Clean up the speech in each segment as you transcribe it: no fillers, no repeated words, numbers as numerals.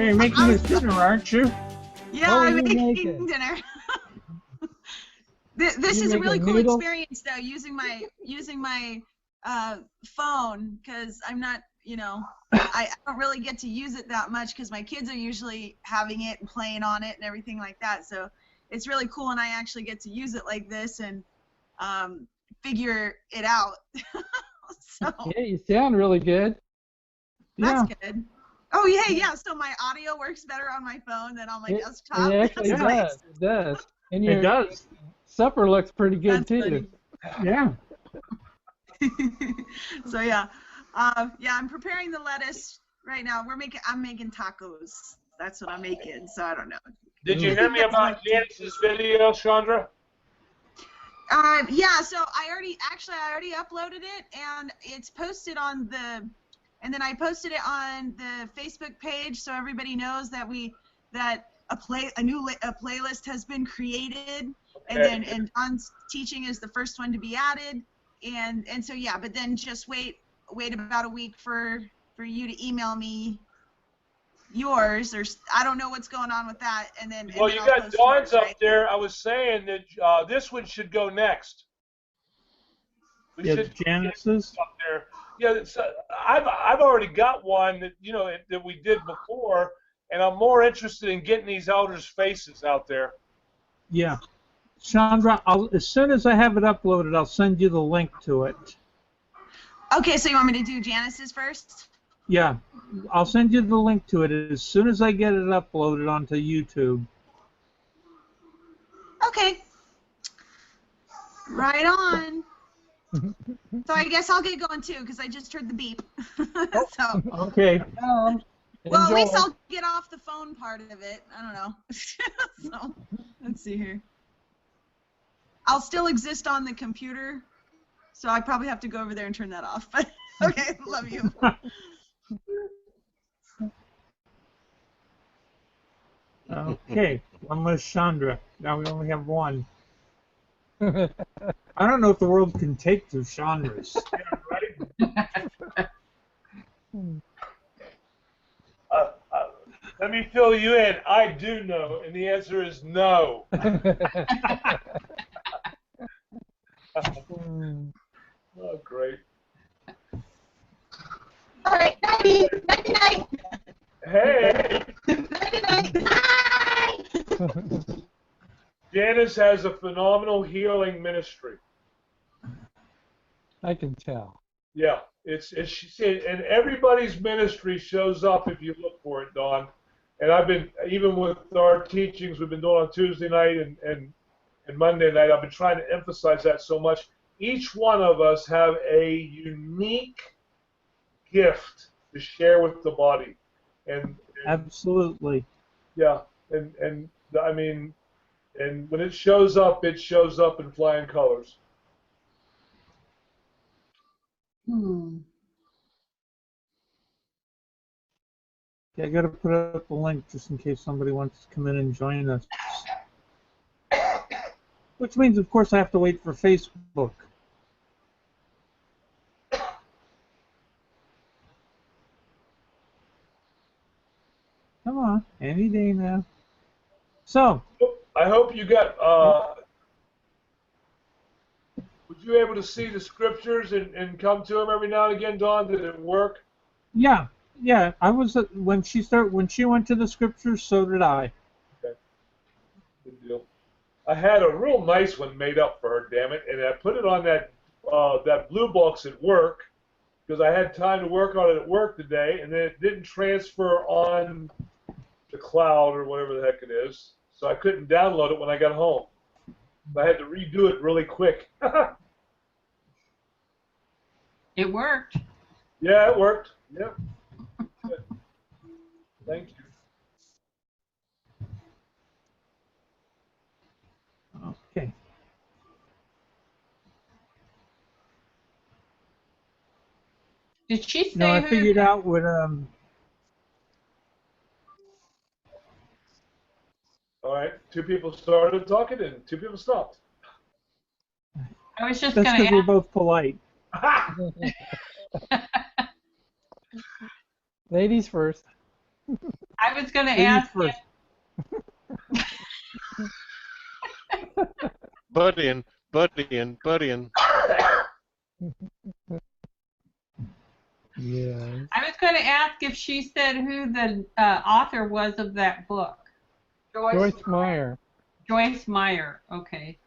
Hey, you're making us dinner, aren't you? Yeah, What are I'm you making making? dinner. This You is a really making cool noodles? experience, though, using my phone, because I'm not, I don't really get to use it that much because my kids are usually having it and playing on it and everything like that. So it's really cool, and I actually get to use it like this and figure it out. So Yeah, you sound really good. that's Yeah. good. Oh yeah. So my audio works better on my phone than on my desktop. It actually That's does. nice. It does. And It your does. supper looks pretty good, That's too. funny. Yeah. So yeah, I'm preparing the lettuce right now. I'm making tacos. That's what I'm making. So I don't know. Did you Ooh. hear me about Janice's video, Chandra? Yeah. So I already uploaded it, and it's posted on and then I posted it on the Facebook page so everybody knows that a playlist has been created, Okay. and Don's teaching is the first one to be added, and so yeah, but then just wait about a week for you to email me yours, or I don't know what's going on with that, and then Well, you I'll got post Dawn's yours, up right? there. I was saying that this one should go next. We Yeah, should Janice's. up there. Yeah, I've already got one that that we did before, and I'm more interested in getting these elders' faces out there. Yeah. Chandra, as soon as I have it uploaded, I'll send you the link to it. Okay, so you want me to do Janice's first? Yeah. I'll send you the link to it as soon as I get it uploaded onto YouTube. Okay. Right on. So I guess I'll get going too, because I just heard the beep. So, Okay. well, at least Enjoy. I'll get off the phone part of it. I don't know. So, let's see here. I'll still exist on the computer, so I probably have to go over there and turn that off. But okay, love you. Okay. One less Chandra. Now we only have one. I don't know if the world can take two Chandras. Let me fill you in. I do know, and the answer is no. Oh, great. All right, nighty, nighty, night. Hey, Nighty, night. Bye. Janice has a phenomenal healing ministry. I can tell. Yeah, and everybody's ministry shows up if you look for it, Dawn. And I've been, even with our teachings we've been doing on Tuesday night and Monday night, I've been trying to emphasize that so much. Each one of us have a unique gift to share with the body, and Absolutely. yeah, and I mean, and when it shows up in flying colors. Yeah, I got to put up a link just in case somebody wants to come in and join us. Which means, of course, I have to wait for Facebook. Come on, any day now. So, I hope you got. Was you able to see the scriptures and come to them every now and again, Dawn? Did it work? yeah, I was when she went to the scriptures, so did I. Okay. Good deal. I had a real nice one made up for her, damn it, and I put it on that blue box at work because I had time to work on it at work today, and then it didn't transfer on the cloud or whatever the heck it is, so I couldn't download it when I got home. I had to redo it really quick. It worked. Yeah, it worked. Yep. Good. Thank you. Okay. Did she say No, I who? figured out what All right. 2 people started talking and 2 people stopped. I was just that's going because to we're ask. both polite. Ladies first. I I was going to Ladies ask first. Butt in, butt in, butt in. Yes. I was going to ask if she said who the author was of that book. Joyce Meyer. Joyce Meyer. Okay.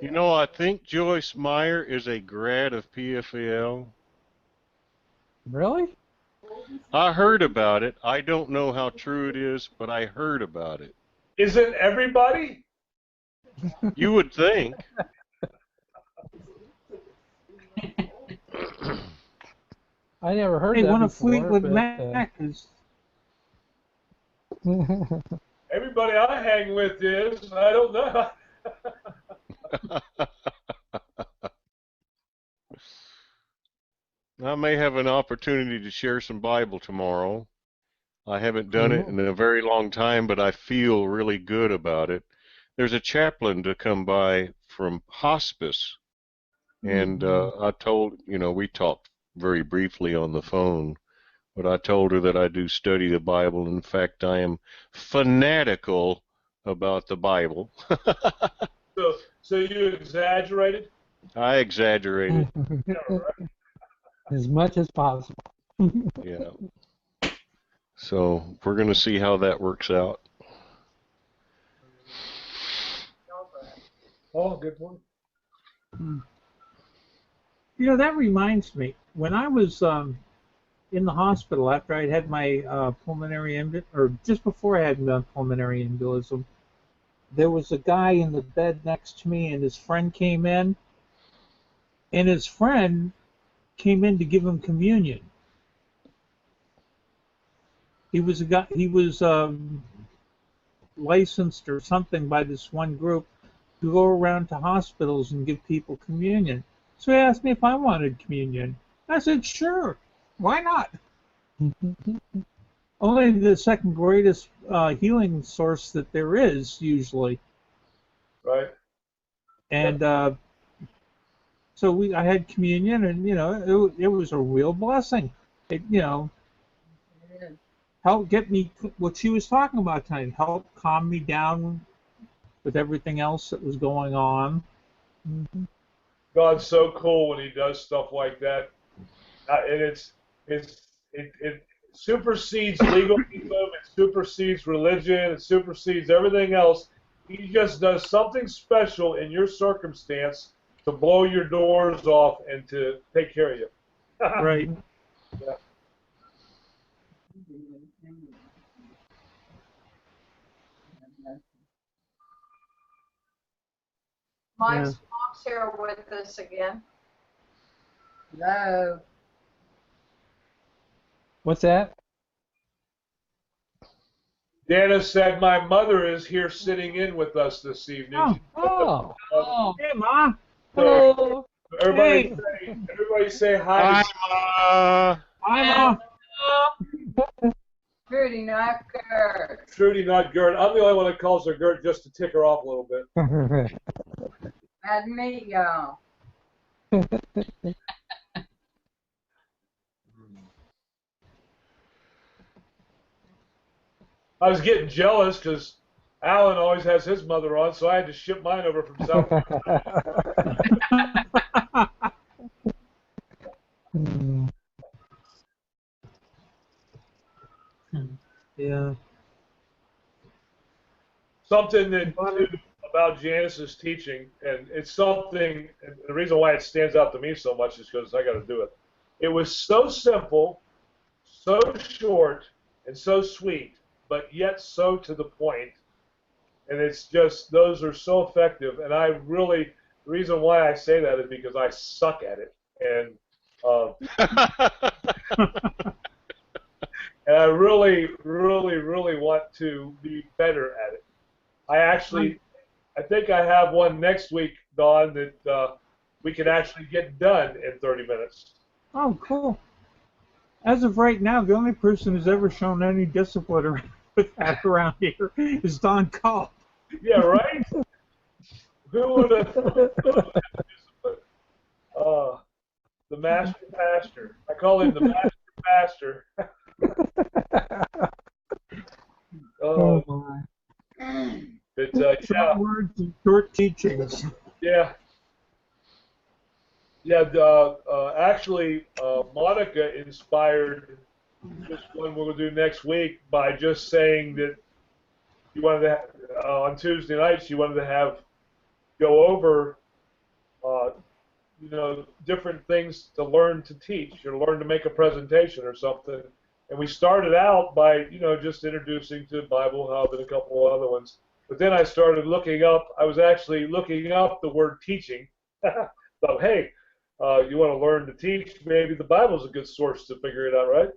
You know, I think Joyce Meyer is a grad of PFAL. Really? I heard about it. I don't know how true it is, but I heard about it. Isn't everybody? You would think. I never heard Hey, that one of before. Fleetwood but, Mac is. Everybody I hang with is. I don't know. I may have an opportunity to share some Bible tomorrow. I haven't done it in a very long time, but I feel really good about it. There's a chaplain to come by from hospice, and I told, we talked very briefly on the phone, but I told her that I do study the Bible. In fact, I am fanatical about the Bible. So you exaggerated? I exaggerated, Yeah, right. As much as possible. yeah. So we're going to see how that works out. Oh, good one. That reminds me. When I was in the hospital after I'd had my pulmonary embolism, or just before I had my pulmonary embolism, there was a guy in the bed next to me, and his friend came in, and his friend came in to give him communion. He was a guy. He was licensed or something by this one group to go around to hospitals and give people communion. So he asked me if I wanted communion. I said, sure, why not? Only the second greatest healing source that there is, usually. Right. And so I had communion, and it was a real blessing. It helped get me what she was talking about tonight. Helped calm me down with everything else that was going on. God's so cool when He does stuff like that, and it supersedes legalism, it supersedes religion, it supersedes everything else. He just does something special in your circumstance to blow your doors off and to take care of you. Right. Yeah. Mike's mom's here with us again. Hello. What's that? Dana said my mother is here sitting in with us this evening. Oh. Oh, Hey, Ma. Hello. Everybody, Hey. everybody say hi. Hi, Hi, Ma. Trudy Knocker. Trudy, not Gert. I'm the only one that calls her Gert just to tick her off a little bit. Glad to meet y'all. I was getting jealous because Alan always has his mother on, so I had to ship mine over from South Carolina. Yeah. Something that too, about Janice's teaching, and it's something, and the reason why it stands out to me so much is because I got to do it. It was so simple, so short, and so sweet, but yet so to the point. And it's just, those are so effective. And I really, the reason why I say that is because I suck at it. And and I really, really, really want to be better at it. I think I have one next week, Dawn, that we can actually get done in 30 minutes. Oh, cool. As of right now, the only person who's ever shown any discipline with that around here is Don Call. Yeah, right? Who would have thought? call him the master pastor. Oh Oh, my. but Short yeah, words and short teachings. yeah. Yeah, actually, Monica inspired this one we're going to do next week by just saying that you wanted to on Tuesday nights you wanted to have go over different things to learn to teach or learn to make a presentation or something. And we started out by just introducing to Bible Hub and a couple of other ones. But then I started looking up. I was actually looking up the word teaching. Thought, hey, you want to learn to teach? Maybe the Bible's a good source to figure it out, right?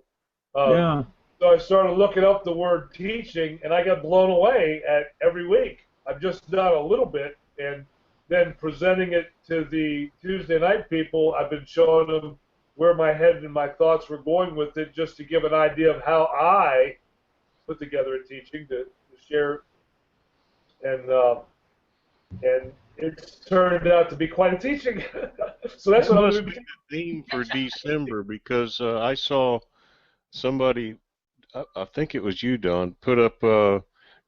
Yeah. So I started looking up the word teaching, and I got blown away at every week. I've just done a little bit, and then presenting it to the Tuesday night people, I've been showing them where my head and my thoughts were going with it, just to give an idea of how I put together a teaching to share, and it's turned out to be quite a teaching. So that's That what I'm must going be to be. the theme for December because I saw somebody, I think it was you, Don, put up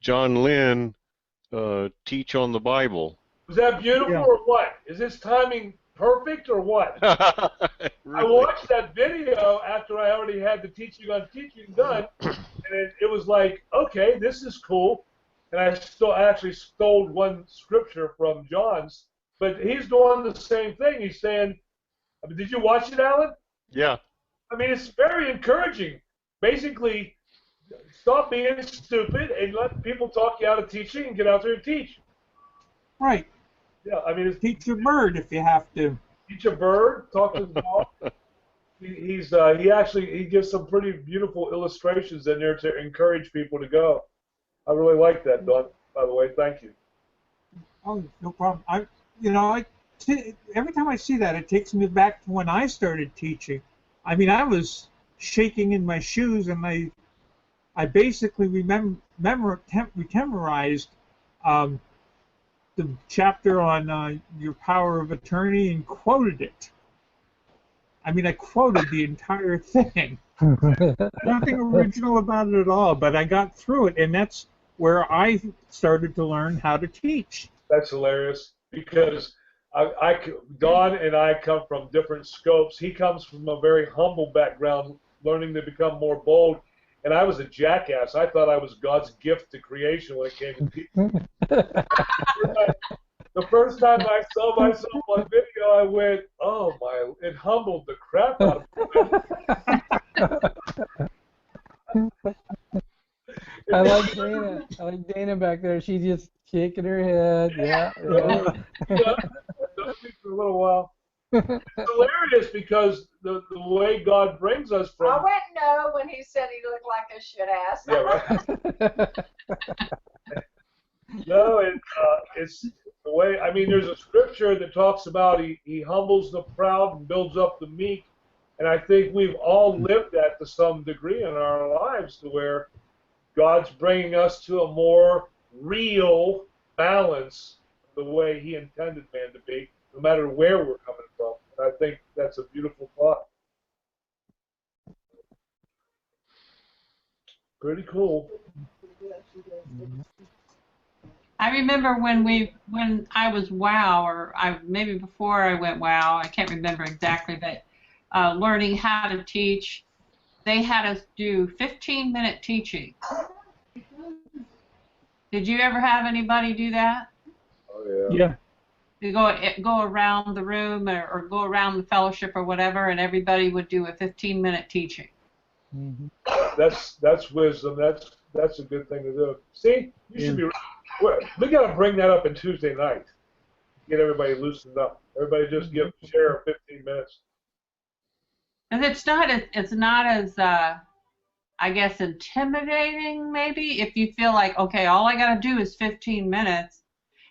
John Lynn teach on the Bible. Was that beautiful Yeah. or what? Is this timing perfect or what? I Really? watched that video after I already had the teaching on teaching done, and it was like, okay, this is cool. And I actually stole one scripture from John's, but he's doing the same thing. He's saying, I mean, did you watch it, Alan? Yeah. I mean, it's very encouraging. Basically, stop being stupid and let people talk you out of teaching and get out there and teach. Right. Yeah, I mean, it's Teach your bird if you have to. teach a bird, talk to the dog. He gives some pretty beautiful illustrations in there to encourage people to go. I really like that, Don. By the way, thank you. Oh, no problem. Every time I see that, it takes me back to when I started teaching. I mean, I was shaking in my shoes, and I basically memorized the chapter on your power of attorney and quoted it. I mean, I quoted the entire thing. Nothing original about it at all, but I got through it, and that's where I started to learn how to teach. That's hilarious because Don and I come from different scopes. He comes from a very humble background, learning to become more bold, and I was a jackass. I thought I was God's gift to creation when it came to teaching. The first time I saw myself on video, I went, "Oh my!" It humbled the crap out of me. I like Dana. I like Dana back there. She's just shaking her head. Yeah. Yeah, took me for a little while. It's hilarious because the way God brings us I from. went no when he said he looked like a shit ass. Yeah, right. No, it's the way. I mean, there's a scripture that talks about he humbles the proud and builds up the meek, and I think we've all lived that to some degree in our lives, to where God's bringing us to a more real balance, the way He intended man to be, no matter where we're coming from. And I think that's a beautiful thought. Pretty cool. I remember when I was WOW, or maybe before I went WOW, I can't remember exactly, but learning how to teach, they had us do 15-minute teaching. Did you ever have anybody do that? Oh yeah. Yeah. You go around the room or go around the fellowship or whatever, and everybody would do a 15-minute teaching. Mhm. That's wisdom. That's a good thing to do. See, you should be. We got to bring that up on Tuesday night. Get everybody loosened up. Everybody just share 15 minutes. And it's not as I guess intimidating, maybe, if you feel like, okay, all I got to do is 15 minutes,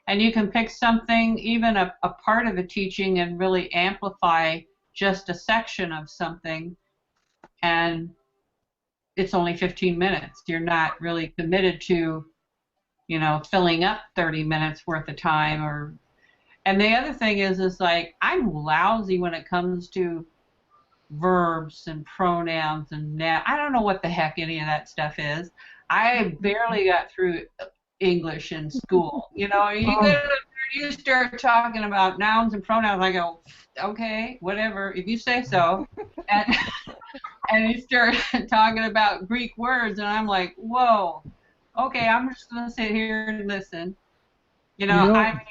and you can pick something, even a part of a teaching, and really amplify just a section of something, and it's only 15 minutes. You're not really committed to, filling up 30 minutes worth of time. And the other thing is like, I'm lousy when it comes to verbs and pronouns and now I don't know what the heck any of that stuff is. I barely got through English in school. You know, you start talking about nouns and pronouns, I go, okay, whatever, if you say so. And and you start talking about Greek words, and I'm like, whoa, okay, I'm just gonna sit here and listen. You know, I mean,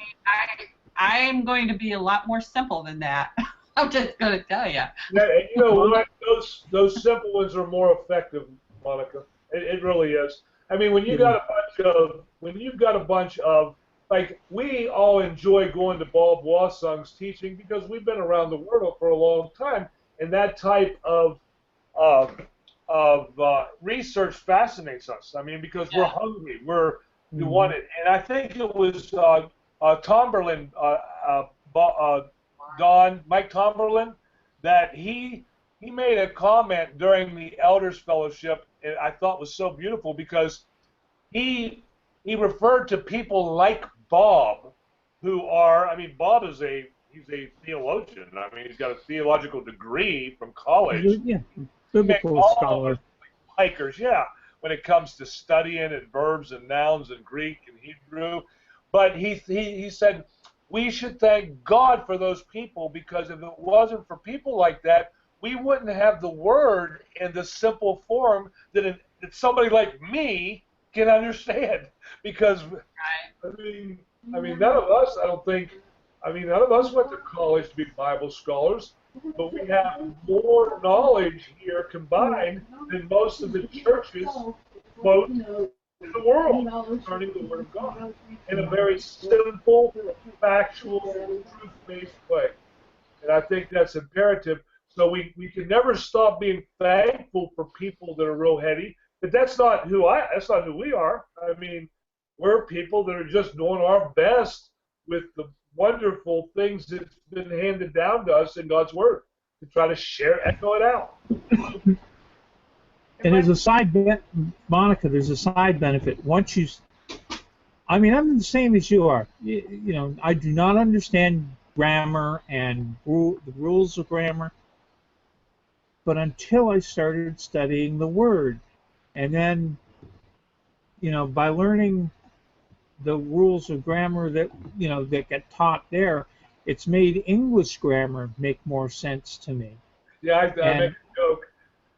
I'm going to be a lot more simple than that. I'm just going to tell you. Yeah, and you know what? Those simple ones are more effective, Monica. It really is. I mean, when you've got a bunch of like, we all enjoy going to Bob Wassung's teaching because we've been around the world for a long time, and that type of research fascinates us. I mean, because we're hungry, we want it, and I think it was Tomberlin, Mike Tomberlin, that he made a comment during the Elders Fellowship, and I thought was so beautiful because he referred to people like Bob, who are, I mean, Bob is he's a theologian. I mean, he's got a theological degree from college. Yeah, biblical scholar. Hikers, yeah, when it comes to studying and verbs and nouns and Greek and Hebrew. But he said we should thank God for those people, because if it wasn't for people like that, we wouldn't have the word in the simple form that somebody like me can understand. Because I mean, none of us, I don't think, none of us went to college to be Bible scholars, but we have more knowledge here combined than most of the churches quote in the world concerning the Word of God in a very simple, factual, truth-based way. And I think that's imperative. So we can never stop being thankful for people that are real heady, but that's not who we are. I mean, we're people that are just doing our best with the wonderful things that's been handed down to us in God's Word to try to echo it out. And there's a side Monica, there's a side benefit. Once I'm the same as you are. You know, I do not understand grammar and the rules of grammar, but until I started studying the Word, and then, you know, by learning the rules of grammar that get taught there, it's made English grammar make more sense to me. Yeah, I make a joke.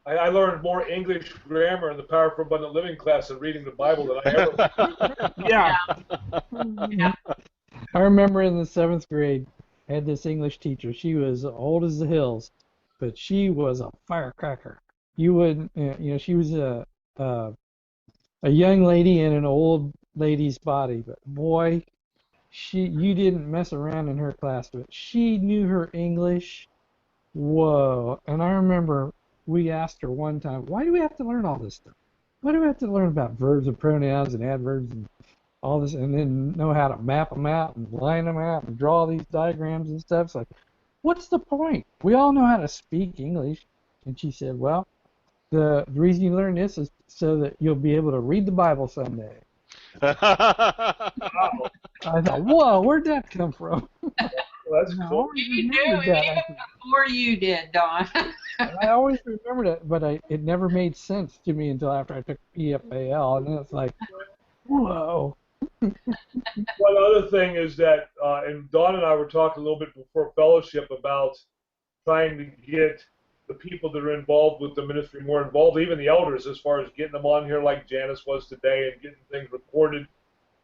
I learned more English grammar in the Power for Abundant Living class than reading the Bible than I ever. Yeah. I remember in the 7th grade, I had this English teacher. She was old as the hills, but she was a firecracker. You wouldn't, she was a young lady in an old lady's body, but boy, you didn't mess around in her class, but she knew her English. Whoa. And I remember we asked her one time, why do we have to learn all this stuff? Why do we have to learn about verbs and pronouns and adverbs and all this, and then know how to map them out and line them out and draw these diagrams and stuff? It's like, what's the point? We all know how to speak English. And she said, well, the reason you learn this is so that you'll be able to read the Bible someday. I thought, whoa, where'd that come from? Well, that's cool. You knew it even before you did, Don. I always remembered it, but it never made sense to me until after I took EFAL, and then it's like, whoa. One other thing is that, and Don and I were talking a little bit before fellowship about trying to get the people that are involved with the ministry more involved, even the elders, as far as getting them on here like Janice was today and getting things recorded.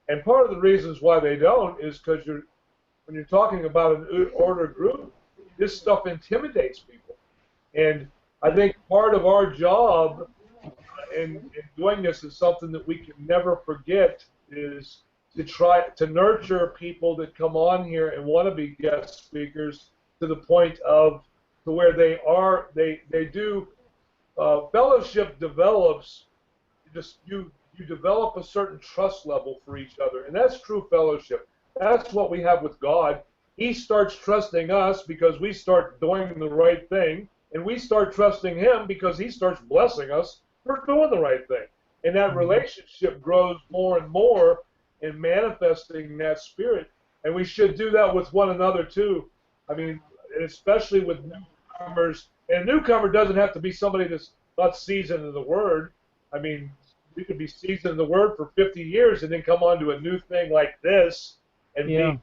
And part of the reasons why they don't is because when you're talking about an order group, this stuff intimidates people. And I think part of our job in doing this is something that we can never forget, is to try to nurture people that come on here and want to be guest speakers to the point of to where they do fellowship develops. You develop a certain trust level for each other, and that's true fellowship. That's what we have with God. He starts trusting us because we start doing the right thing, and we start trusting Him because He starts blessing us for doing the right thing. And that relationship grows more and more in manifesting that Spirit. And we should do that with one another too. I mean, especially with new newcomers, and a newcomer doesn't have to be somebody that's not seasoned in the Word. I mean, you could be seasoned in the Word for 50 years and then come on to a new thing like this and Yeah. be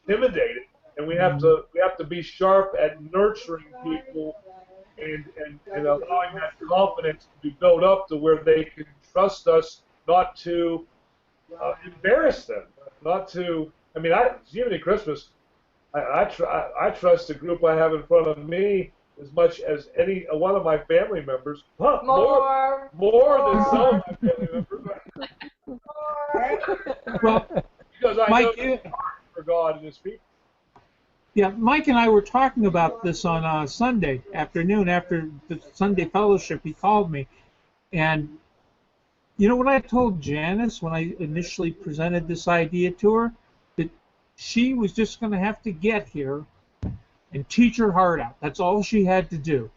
intimidated. And we have to be sharp at nurturing people and allowing that confidence to be built up to where they can trust us not to embarrass them, not to. I mean, even at Christmas, I trust the group I have in front of me as much as any one of my family members. Huh, more than some of my family members. Well, Because I Mike, know for God and His people. yeah, Mike and I were talking about this on Sunday afternoon after the Sunday fellowship. He called me, and you know what I told Janice when I initially presented this idea to her? That she was just going to have to get here and teach her heart out. That's all she had to do.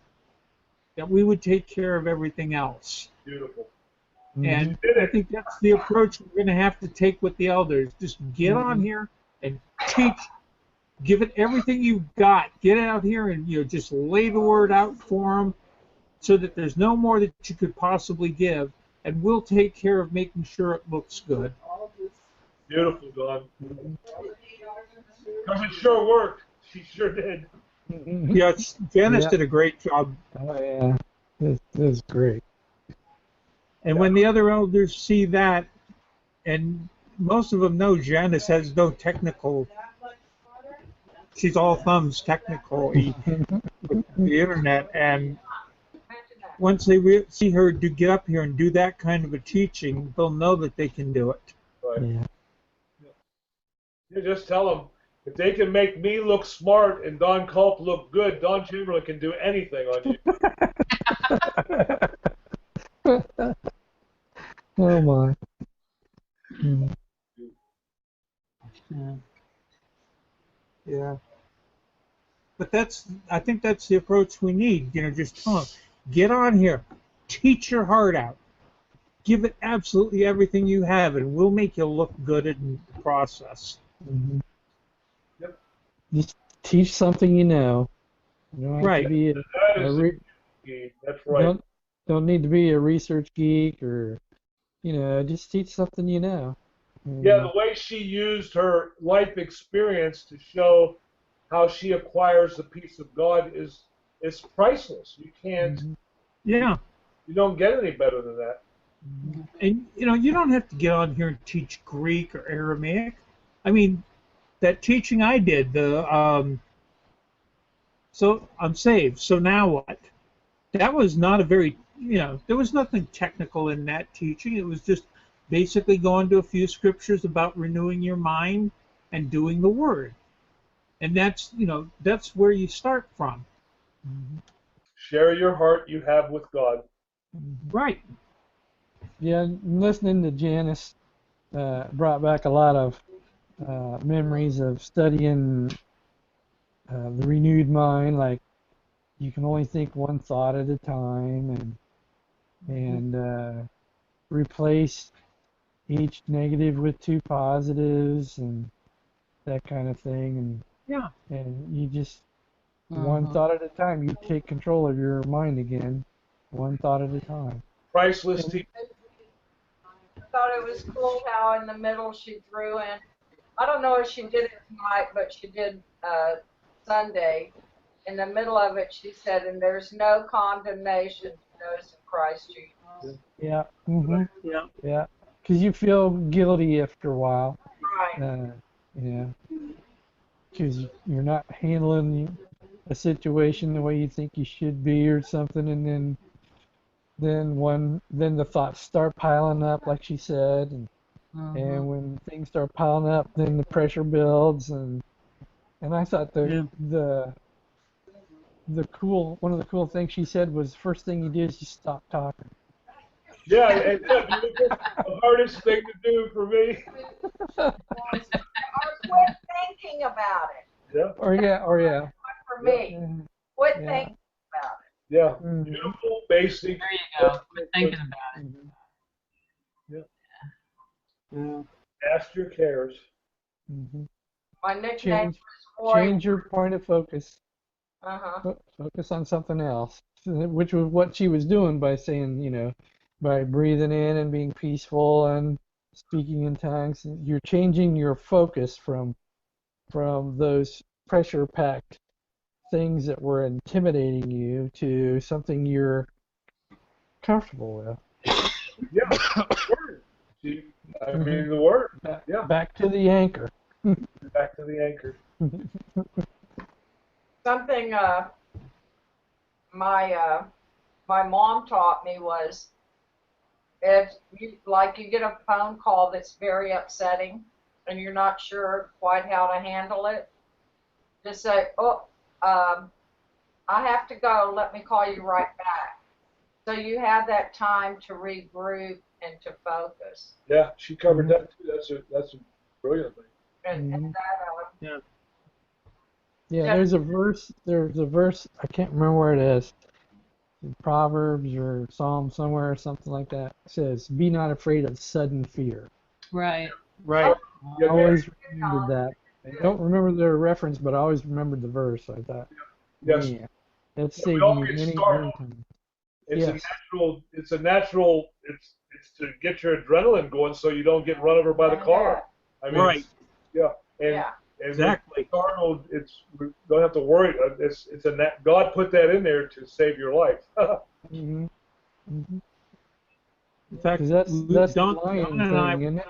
That we would take care of everything else. Beautiful. And I think that's the approach we're going to have to take with the elders. Just get on here and teach. Give it everything you've got. Get out here and just lay the word out for them, so that there's no more that you could possibly give, and we'll take care of making sure it looks good. Beautiful, Don. Because it sure worked. She sure did. Yeah, Janice Yeah. did a great job. Oh yeah, this is great. And when the other elders see that, and most of them know Janice has no technical, she's all thumbs technical with the internet, and once they see her get up here and do that kind of a teaching, they'll know that they can do it. Right. Yeah. You just tell them, if they can make me look smart and Don Culp look good, Don Chamberlain can do anything on you. Oh my. Yeah. But I think that's the approach we need. Just tell them, get on here, teach your heart out, give it absolutely everything you have, and we'll make you look good in the process. Yep. Just teach something you know. You don't have Right. to be That is the key. That's right. don't need to be a research geek or just teach something you know. Yeah, the way she used her life experience to show how she acquires the peace of God is priceless. You can't. Yeah. You don't get any better than that. And you don't have to get on here and teach Greek or Aramaic. I mean, that teaching I did, so I'm saved. So now what? That was not a very, there was nothing technical in that teaching. It was just basically going to a few scriptures about renewing your mind and doing the word. And that's where you start from. Share your heart you have with God. Right. Yeah, listening to Janice brought back a lot of memories of studying the renewed mind. Like, you can only think one thought at a time, and replace each negative with two positives, and that kind of thing. And Yeah. and you just one thought at a time. You take control of your mind again, one thought at a time. Priceless teaching. I thought it was cool how in the middle she threw in, I don't know if she did it tonight, but she did Sunday. In the middle of it, she said, and there's no condemnation to those in Christ Jesus. Yeah. Yeah. Yeah. Because you feel guilty after a while. Right. Yeah. Because you're not handling a situation the way you think you should be or something, and then the thoughts start piling up, like she said, and when things start piling up, then the pressure builds, and I thought one of the cool things she said was, first thing you do is just stop talking. Yeah, and the hardest thing to do for me. Or quit thinking about it. Yeah. Or yeah. For me, quit thinking about it. Yeah. Mhm. Beautiful, basic. There you go. Quit thinking about it. Yeah. Ask your cares. Mhm. My nickname was Change your point of focus. Uh-huh. Focus on something else, which was what she was doing by saying, by breathing in and being peaceful and speaking in tongues. You're changing your focus from those pressure-packed things that were intimidating you to something you're comfortable with. Yeah. Word. See, I Mhm. mean the word. Back, Yeah. back to the anchor. Back to the anchor. Something my mom taught me was if you get a phone call that's very upsetting and you're not sure quite how to handle it, just say, "Oh, I have to go. Let me call you right back." So you have that time to regroup and to focus. Yeah, she covered Mhm. that too. That's a brilliant thing. And Mhm. that Yeah. Yeah, just there's a verse, I can't remember where it is, in Proverbs or Psalm somewhere or something like that. It says, "Be not afraid of sudden fear." Right. Right. I Yeah, always remembered that. I don't remember the reference, but I always remembered the verse. I thought, yes. man, that Yeah, we saved all me get many, startled. many times. It's a Yes. natural. It's a natural. It's to get your adrenaline going so you don't get run over by the car. I mean, Right. yeah, and Yeah. and Exactly. with startled, we don't have to worry. It's God put that in there to save your life. hmm hmm In fact, Because that's the Don lion and I. thing, isn't it?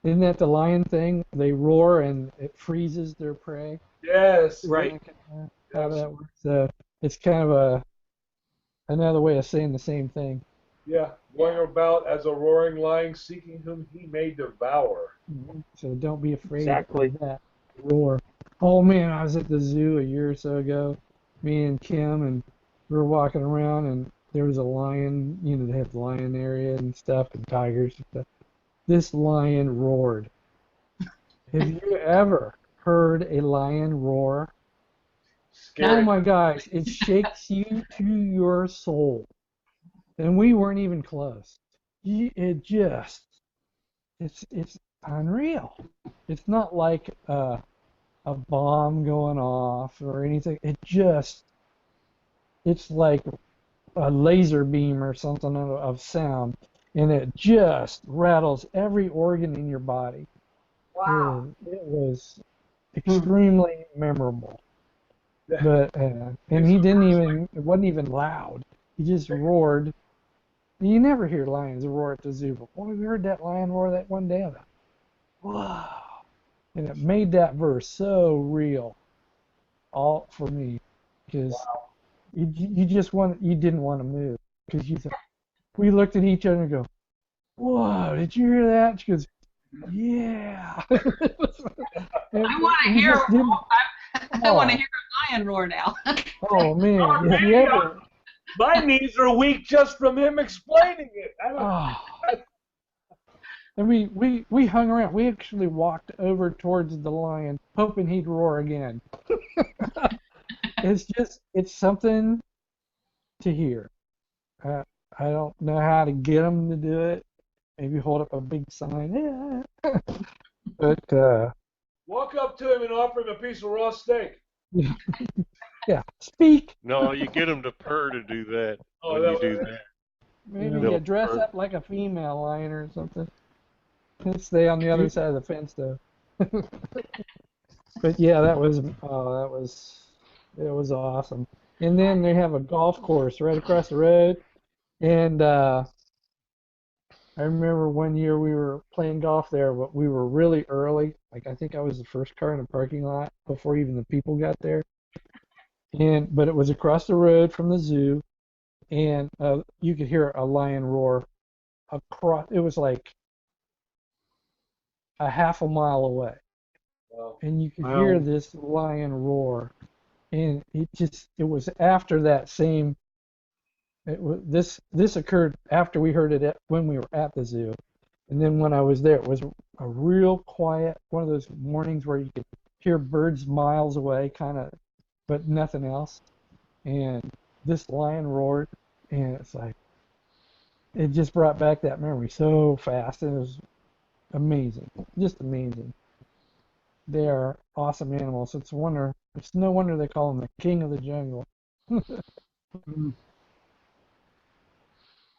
Isn't that the lion thing? They roar and it freezes their prey. Yes, Right. Isn't that how yes, that works? It's kind of another way of saying the same thing. yeah. Going about as a roaring lion, seeking whom he may devour. So don't be afraid Exactly. of that roar. Oh man, I was at the zoo a year or so ago, me and Kim, and we were walking around, and there was a lion. They have the lion area and stuff, and tigers and stuff. This lion roared. Have you ever heard a lion roar? Oh Scary. my gosh, it shakes you to your soul. And we weren't even close. It just, it's unreal. It's not like a bomb going off or anything. It's like a laser beam or something of sound, and it just rattles every organ in your body. Wow. It was Hmm. extremely memorable. Yeah. But and It's he the didn't first even, it wasn't even loud. He just roared. You never hear lions roar at the zoo, but boy, we heard that lion roar that one day. I thought, wow. And it made that verse so real, all for me, because you didn't want to move, because we looked at each other and go, whoa, did you hear that? She goes, yeah. I want to We hear. just didn't. I want to Oh, hear a lion roar now. oh man, if you maybe ever, my knees are weak just from him explaining it. I don't. oh. And we hung around. We actually walked over towards the lion, hoping he'd roar again. It's something to hear. Uh, I don't know how to get them to do it. Maybe hold up a big sign. Yeah. But Walk up to him and offer him a piece of raw steak. yeah, speak. No, you get them to purr to do that Oh, when you do that. Maybe They'll you dress purr. up like a female lion or something. And stay on the other You, side of the fence though. But yeah, it was awesome. And then they have a golf course right across the road. And I remember one year we were playing golf there, but we were really early. Like I think I was the first car in the parking lot before even the people got there. But it was across the road from the zoo, and you could hear a lion roar across. It was like a half a mile away, Wow. and you could hear well, this lion roar. And it was after that same. This occurred after we heard it when we were at the zoo. And then when I was there, it was a real quiet, one of those mornings where you could hear birds miles away, kind of, but nothing else. And this lion roared, and it's like, it just brought back that memory so fast. And it was amazing, just amazing. they are awesome animals. It's no wonder they call him the king of the jungle.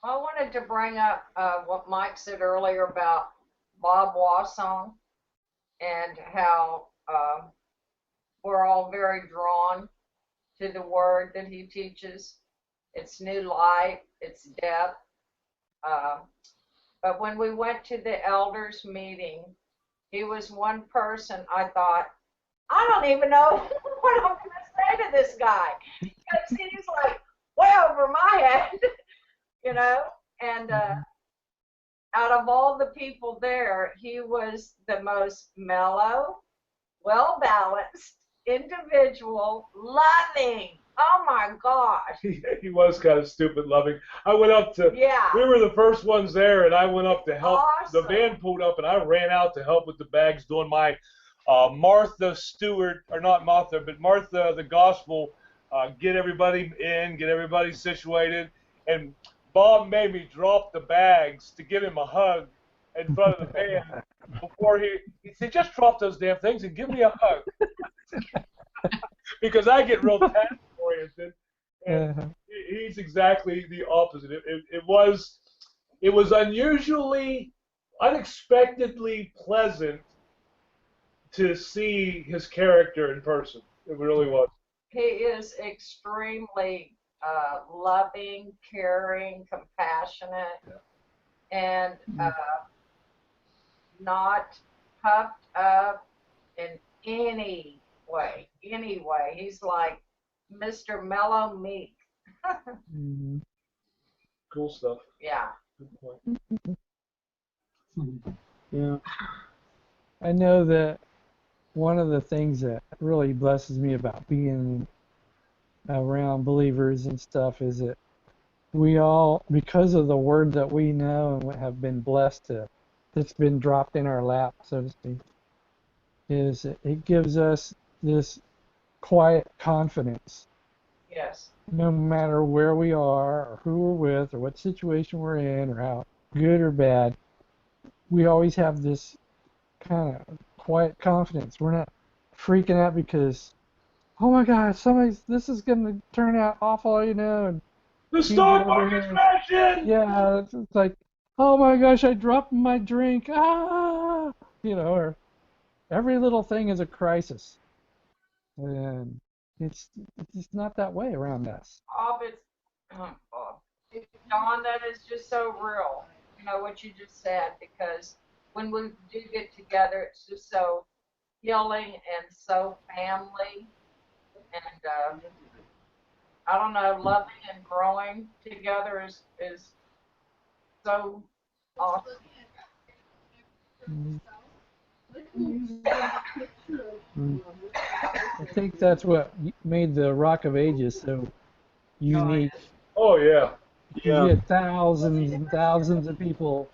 I wanted to bring up what Mike said earlier about Bob Wasson and how we're all very drawn to the word that he teaches. It's new light, it's depth. But when we went to the elders meeting, he was one person I thought, I don't even know what I'm going to say to this guy. Because he's like way over my head, you know? And out of all the people there, he was the most mellow, well-balanced, individual, loving. Oh my gosh. He was kind of stupid loving. I went up to, Yeah. we were the first ones there, and I went up to help. The Awesome. van pulled up, and I ran out to help with the bags, doing my Martha Stewart, or not Martha, but Martha the Gospel, get everybody in, get everybody situated. And Bob made me drop the bags to give him a hug in front of the van before he said, just drop those damn things and give me a hug. Because I get real task oriented, and he's exactly the opposite. It was unusually, unexpectedly pleasant to see his character in person. It really was. He is extremely loving, caring, compassionate, and not puffed up in any way. He's like Mr. Mellow Meek. Cool stuff. Yeah. Good point. Yeah. I know that one of the things that really blesses me about being around believers and stuff is that we all, because of the word that we know and have been blessed to, that's been dropped in our lap, so to speak, is it gives us this quiet confidence. Yes. No matter where we are or who we're with or what situation we're in or how good or bad, we always have this kind of quiet confidence. We're not freaking out because, oh my God, this is going to turn out awful, you know. And The stock market's crashing! yeah, it's like, oh my gosh, I dropped my drink. Ah! You know, or every little thing is a crisis. And it's not that way around us. Bob, Don, that is just so real. You know what you just said, because when we do get together, it's just so healing and so family, and I don't know, loving and growing together is so awesome. I think that's what made the Rock of Ages so unique. Oh, yeah. You get thousands and thousands of people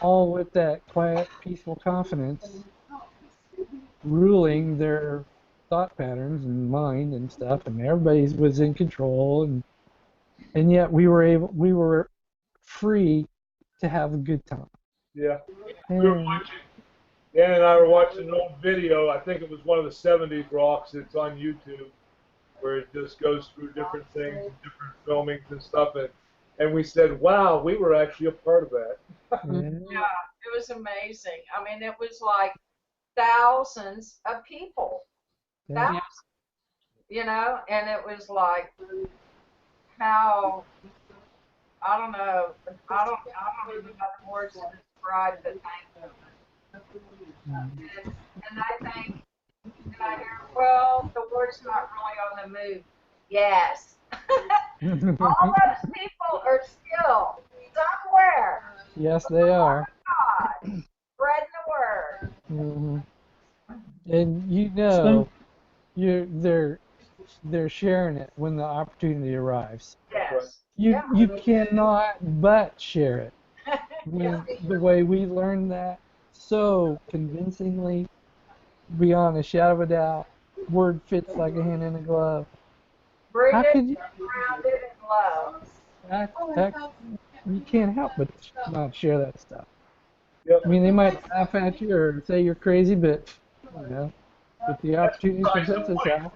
all with that quiet, peaceful confidence ruling their thought patterns and mind and stuff, and everybody was in control, and yet we were free to have a good time. Yeah. We were watching, Dan and I were watching an old video. I think it was one of the 70s rocks. It's on YouTube, where it just goes through different things, and different filmings and stuff. And we said, wow, we were actually a part of that. Yeah, it was amazing. I mean, it was like thousands of people. Yeah. Thousands. You know, and it was like how, I don't know, I don't even know the words to describe the thing. And I think, and I hear, well, the Lord's not really on the move. Yes. All those people are still somewhere. Yes, they are. God, spreading the word. Hmm. And you know, they're sharing it when the opportunity arrives. Yes. You cannot but share it. The way we learned that so convincingly, beyond a shadow of a doubt, word fits like a hand in a glove. Breathe How it, could you? ground it in love. Heck, you can't help but not share that stuff. Yep. I mean, they might laugh at you or say you're crazy, but Yeah. With the opportunity presents itself.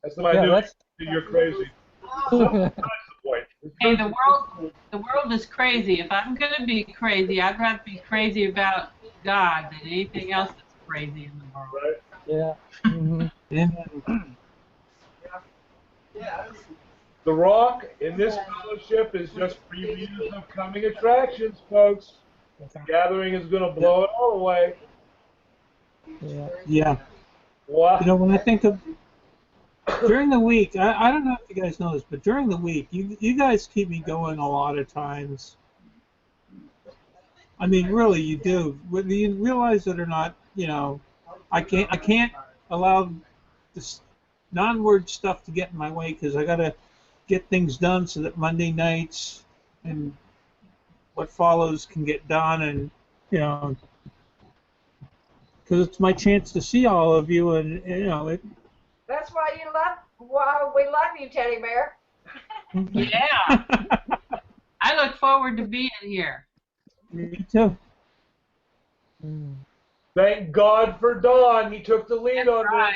That's my Yeah, new that's. you're crazy. That's the point. Hey, the world is crazy. If I'm gonna be crazy, I'd rather be crazy about God than anything else that's crazy in the world. Right? Yeah. Mm-hmm. Amen. The Rock in this fellowship is just previews of coming attractions, folks. The gathering is going to blow it all away. Yeah. Yeah. Wow. You know, when I think of during the week, I don't know if you guys know this, but during the week, you guys keep me going a lot of times. I mean, really, you do. Whether you realize it or not, you know, I can't allow this non-word stuff to get in my way because I gotta get things done so that Monday nights and what follows can get done, and you know, because it's my chance to see all of you, and you know, it. That's why we love you, Teddy Bear. Yeah, I look forward to being here. Me too. Mm. Thank God for Don. He took the lead on Right.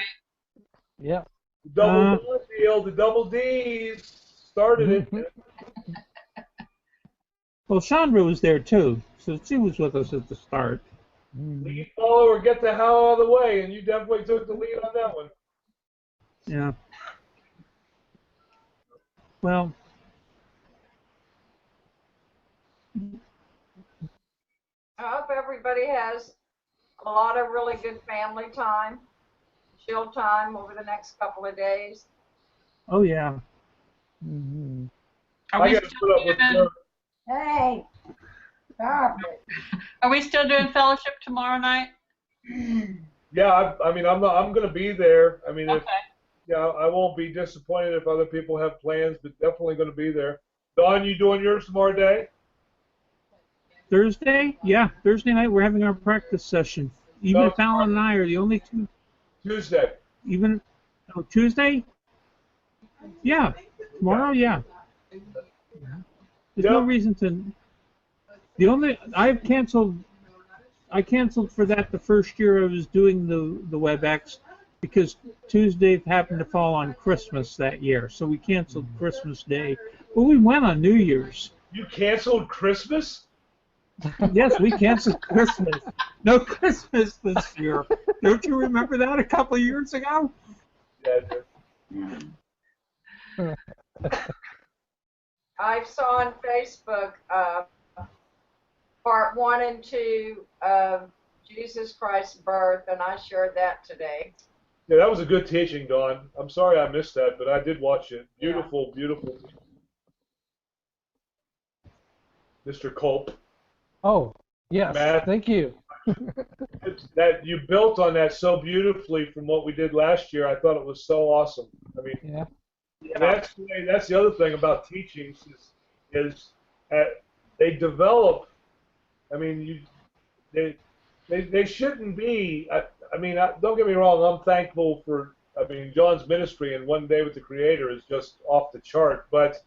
Yeah. the double Don deal. The double D's started it. Well, Chandra was there too, so she was with us at the start. Mm. Lead follower, get the hell out of the way, and you definitely took the lead on that one. Yeah. Well, I hope everybody has a lot of really good family time, chill time over the next couple of days. oh yeah. Mm-hmm. Are I we got to still put up with doing, her. Hey, stop it. are we still doing fellowship tomorrow night? Yeah, I mean, I'm going to be there. I mean, if, Okay. yeah, I won't be disappointed if other people have plans, but definitely going to be there. Don, you doing yours tomorrow day? Thursday? Yeah, Thursday night we're having our practice session. Even No, if Alan and I are the only two. Tuesday. Even Tuesday? Yeah. Tomorrow? Yeah. There's no Yep. reason to. The only I canceled for that the first year I was doing the WebEx because Tuesday happened to fall on Christmas that year, so we canceled Christmas Day. But we went on New Year's. You canceled Christmas? Yes, we canceled Christmas. No Christmas this year. Don't you remember that a couple of years ago? Yeah, I do. I saw on Facebook part 1 and 2 of Jesus Christ's birth, and I shared that today. Yeah, that was a good teaching, Don. I'm sorry I missed that, but I did watch it. Beautiful, beautiful. Mr. Culp. Oh, yes. Matt. Thank you. That you built on that so beautifully from what we did last year. I thought it was so awesome. I mean, Yeah. that's the other thing about teachings is they develop. I mean, they shouldn't be. I mean, don't get me wrong. I'm thankful for. I mean, John's ministry and One Day with the Creator is just off the chart. But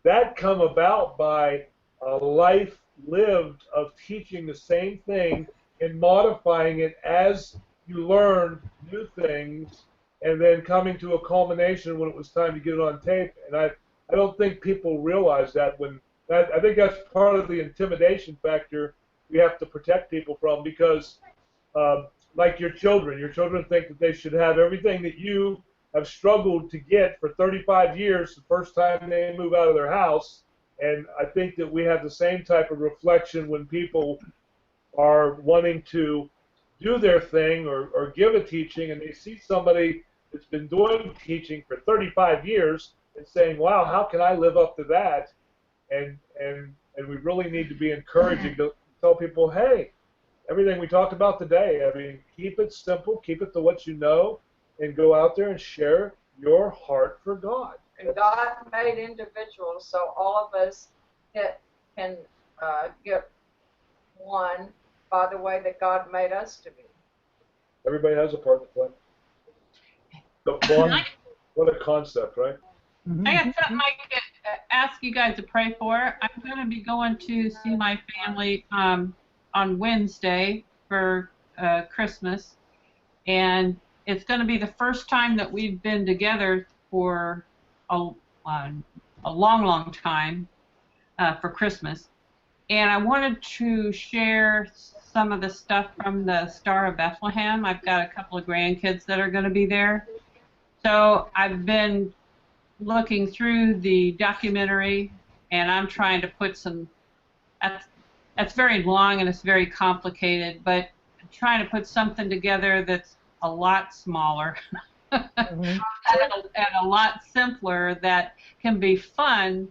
that come about by a life lived of teaching the same thing and modifying it as you learn new things, and then coming to a culmination when it was time to get it on tape. And I don't think people realize that when I think that's part of the intimidation factor we have to protect people from, because like your children think that they should have everything that you have struggled to get for 35 years the first time they move out of their house. And I think that we have the same type of reflection when people are wanting to do their thing or give a teaching, and they see somebody that's been doing teaching for 35 years and saying, wow, how can I live up to that? And we really need to be encouraging to tell people, hey, everything we talked about today, I mean, keep it simple, keep it to what you know, and go out there and share your heart for God. And God made individuals, so all of us can get one by the way that God made us to be. Everybody has a part to play. The one, what a concept, right? Mm-hmm. I got something I could ask you guys to pray for. I'm going to be going to see my family on Wednesday for Christmas, And it's going to be the first time that we've been together for a, a long, long time for Christmas. And I wanted to share some of the stuff from the Star of Bethlehem. I've got a couple of grandkids that are going to be there. So I've been looking through the documentary, and I'm trying to put some, that's very long and it's very complicated, but I'm trying to put something together that's a lot smaller and a lot simpler that can be fun,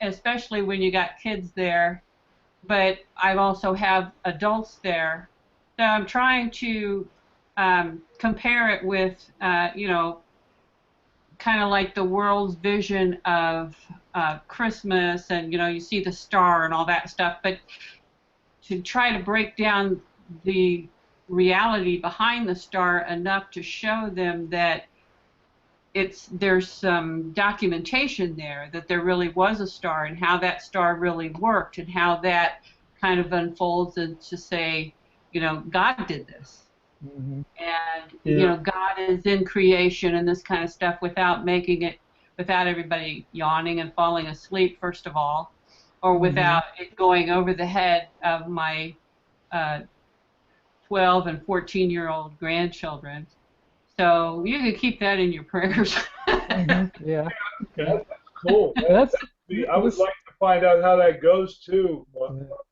especially when you got kids there. But I also have adults there. So I'm trying to compare it with, you know, kind of like the world's vision of Christmas, and you know, you see the star and all that stuff, but to try to break down the reality behind the star enough to show them that there's some documentation there that there really was a star and how that star really worked and how that kind of unfolds into say, you know, God did this. Mm-hmm. And you know, God is in creation and this kind of stuff without making it, without everybody yawning and falling asleep first of all, or without it going over the head of my 12 and 14-year-old grandchildren. So you can keep that in your prayers. Yeah. That's cool. I would like to find out how that goes too,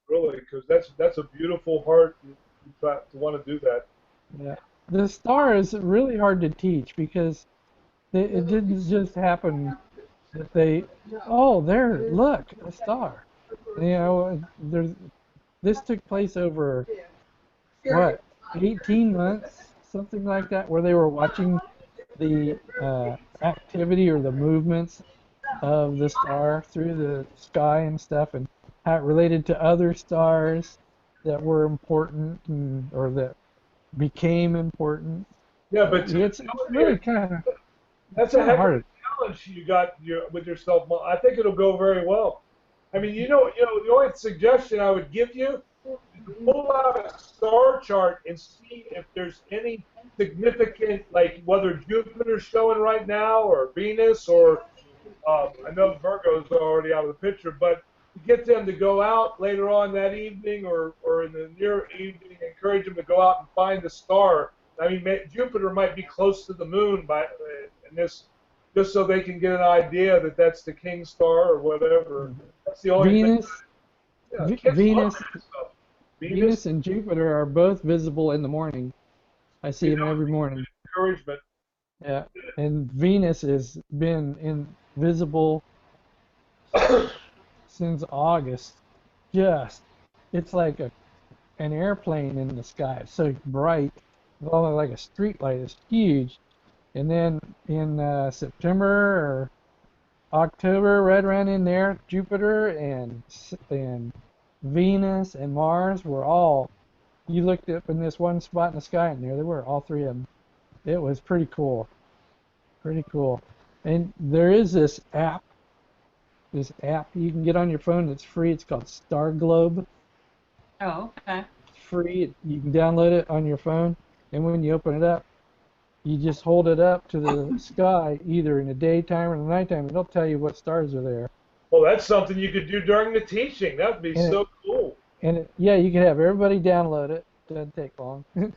really, because that's a beautiful heart to want to do that. Yeah, the star is really hard to teach because it didn't just happen that they, oh, there, look, a star. You know, this took place over, what, 18 months, something like that, where they were watching the activity or the movements of the star through the sky and stuff, and how it related to other stars that were important or that became important. Yeah, but it's really kind of that's a heck of hard. a challenge you got with yourself. I think it'll go very well. I mean, you know, the only suggestion I would give you is to pull out a star chart and see if there's any significant, like whether Jupiter's showing right now or Venus or I know Virgo's already out of the picture, but to get them to go out later on that evening or in the near evening, encourage them to go out and find the star. I mean, Jupiter might be close to the moon in this, just so they can get an idea that that's the king star or whatever. That's the only Venus, thing. Yeah, Venus and Jupiter are both visible in the morning. I see them every morning. Encouragement. Yeah, and Venus has been invisible since August. It's like an airplane in the sky. It's so bright, only like a street light. It's huge. And then in September or October, right around in there, Jupiter and Venus and Mars were all. You looked up in this one spot in the sky, and there they were, all three of them. It was pretty cool. Pretty cool. And there is this app you can get on your phone that's free. It's called Star Globe. Oh, okay. It's free. You can download it on your phone, and when you open it up, you just hold it up to the sky, either in the daytime or the nighttime, and it'll tell you what stars are there. Well, that's something you could do during the teaching. That would be so cool. And you can have everybody download it. Doesn't take long. And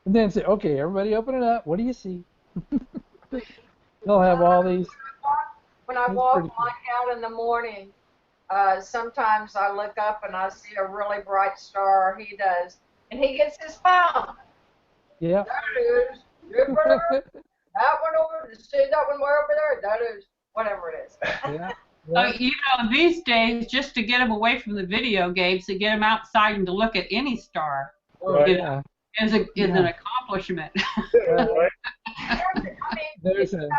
then say, okay, everybody open it up. What do you see? They'll have all these. When I walk Mike out in the morning, sometimes I look up and I see a really bright star. He does. And he gets his phone. Yeah. That is Jupiter. That one over, see that one way over there? That is whatever it is. Yeah. You know, these days, just to get them away from the video games, to get them outside and to look at any star, Right. you know, is an accomplishment. Right. I mean, There's Monica,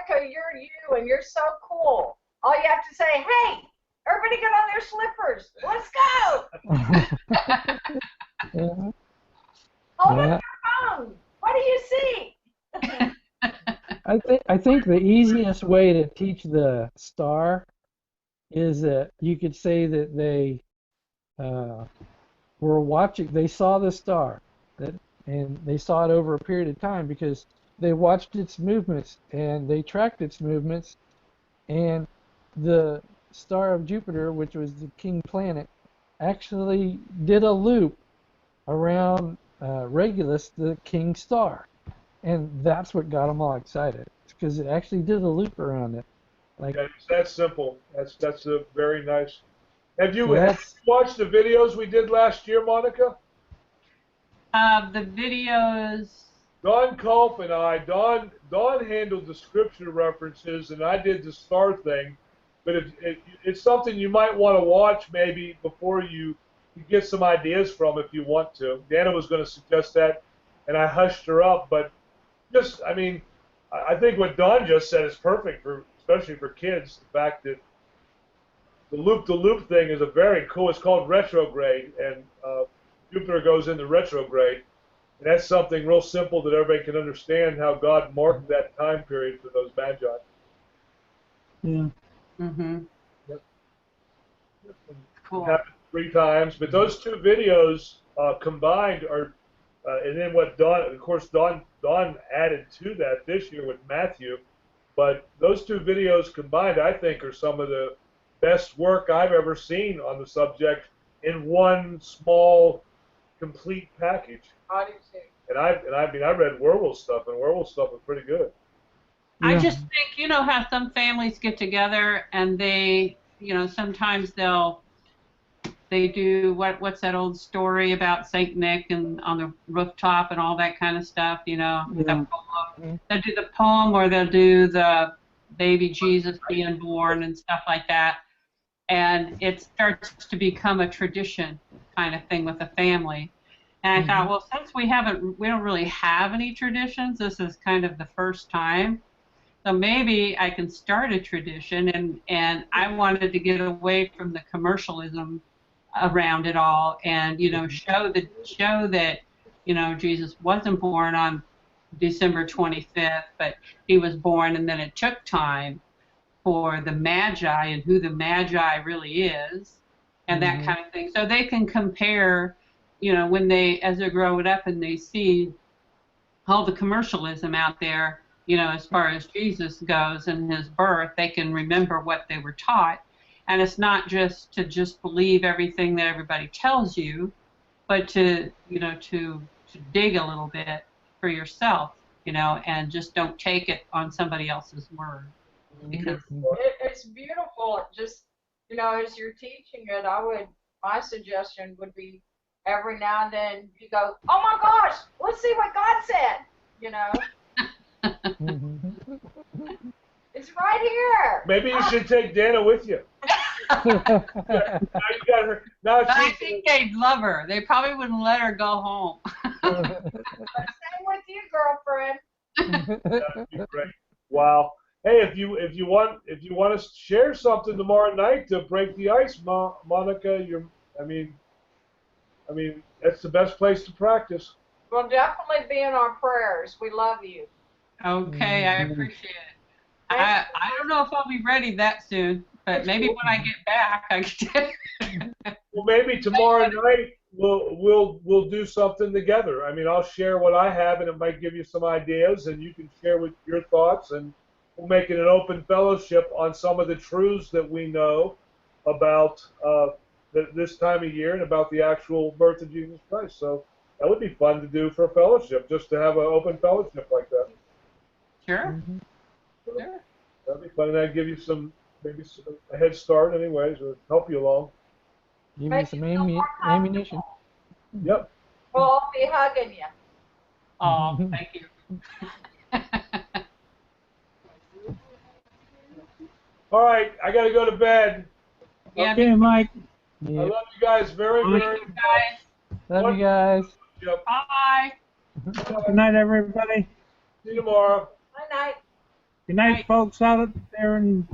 you're you, and you're so cool. All you have to say, hey, everybody get on their slippers. Let's go. Yeah. Hold up your phone. What do you see? I think the easiest way to teach the star is that you could say that they were watching. They saw the star. That and they saw it over a period of time because they watched its movements and they tracked its movements, and the star of Jupiter, which was the king planet, actually did a loop around Regulus, the king star, and that's what got them all excited because it actually did a loop around it. Like, Yeah, it's that simple. That's a very nice. Have you That's- watched the videos we did last year, Monica? The videos. Don Culp and I, Don handled the scripture references, and I did the star thing. But it's something you might want to watch maybe before you get some ideas from if you want to. Dana was going to suggest that, and I hushed her up. But just, I mean, I think what Don just said is perfect for, especially for kids. The fact that the loop-to-loop thing is a very cool. It's called retrograde, and Jupiter goes into retrograde. And that's something real simple that everybody can understand how God marked that time period for those magi. Yeah. Mm-hmm. Yep. Cool. It happened 3 times, but those 2 videos combined are, and then what Don, of course, Don added to that this year with Matthew, but those 2 videos combined, I think, are some of the best work I've ever seen on the subject in one small, complete package. I do too. And I mean, I read Werewolf stuff, and Werewolf stuff was pretty good. I Yeah. just think, you know, how some families get together and they, you know, sometimes they do what's that old story about Saint Nick and on the rooftop and all that kind of stuff, you know. Yeah. The poem. They'll do the poem or they'll do the baby Jesus being born and stuff like that. And it starts to become a tradition kind of thing with a family. And I thought, well, since we don't really have any traditions, this is kind of the first time. So maybe I can start a tradition, and I wanted to get away from the commercialism around it all, and you know, show that you know, Jesus wasn't born on December 25th, but he was born, and then it took time for the Magi and who the Magi really is, and that kind of thing, so they can compare, you know, when as they're growing up and they see all the commercialism out there, you know, as far as Jesus goes and his birth, they can remember what they were taught. And it's not just to believe everything that everybody tells you, but to, you know, to dig a little bit for yourself, you know, and just don't take it on somebody else's word. Because It's beautiful. It just, you know, as you're teaching it, my suggestion would be every now and then you go, oh my gosh, let's see what God said, you know. It's right here. Maybe you should take Dana with you. Now you got her. Now I think they'd love her. They probably wouldn't let her go home. Same with you, girlfriend. That'd be great. Wow. Hey, if you want to share something tomorrow night to break the ice, Monica, I mean that's the best place to practice. We'll definitely be in our prayers. We love you. Okay, I appreciate it. I don't know if I'll be ready that soon, but maybe when I get back, I can. Well, maybe tomorrow night we'll do something together. I mean, I'll share what I have, and it might give you some ideas, and you can share with your thoughts, and we'll make it an open fellowship on some of the truths that we know about this time of year and about the actual birth of Jesus Christ. So that would be fun to do for a fellowship, just to have an open fellowship like that. Sure. So Sure. that'd be fun, and that'd give you maybe a head start, anyways, or help you along. Give me some ammunition. Yep. We'll all be hugging you. Oh, thank you. All right, I got to go to bed. Yeah, Okay, Mike. I Yeah. love you guys very, very thank you guys. Love you guys. much. Bye. Good night, everybody. See you tomorrow. Good night. Good night, folks out there in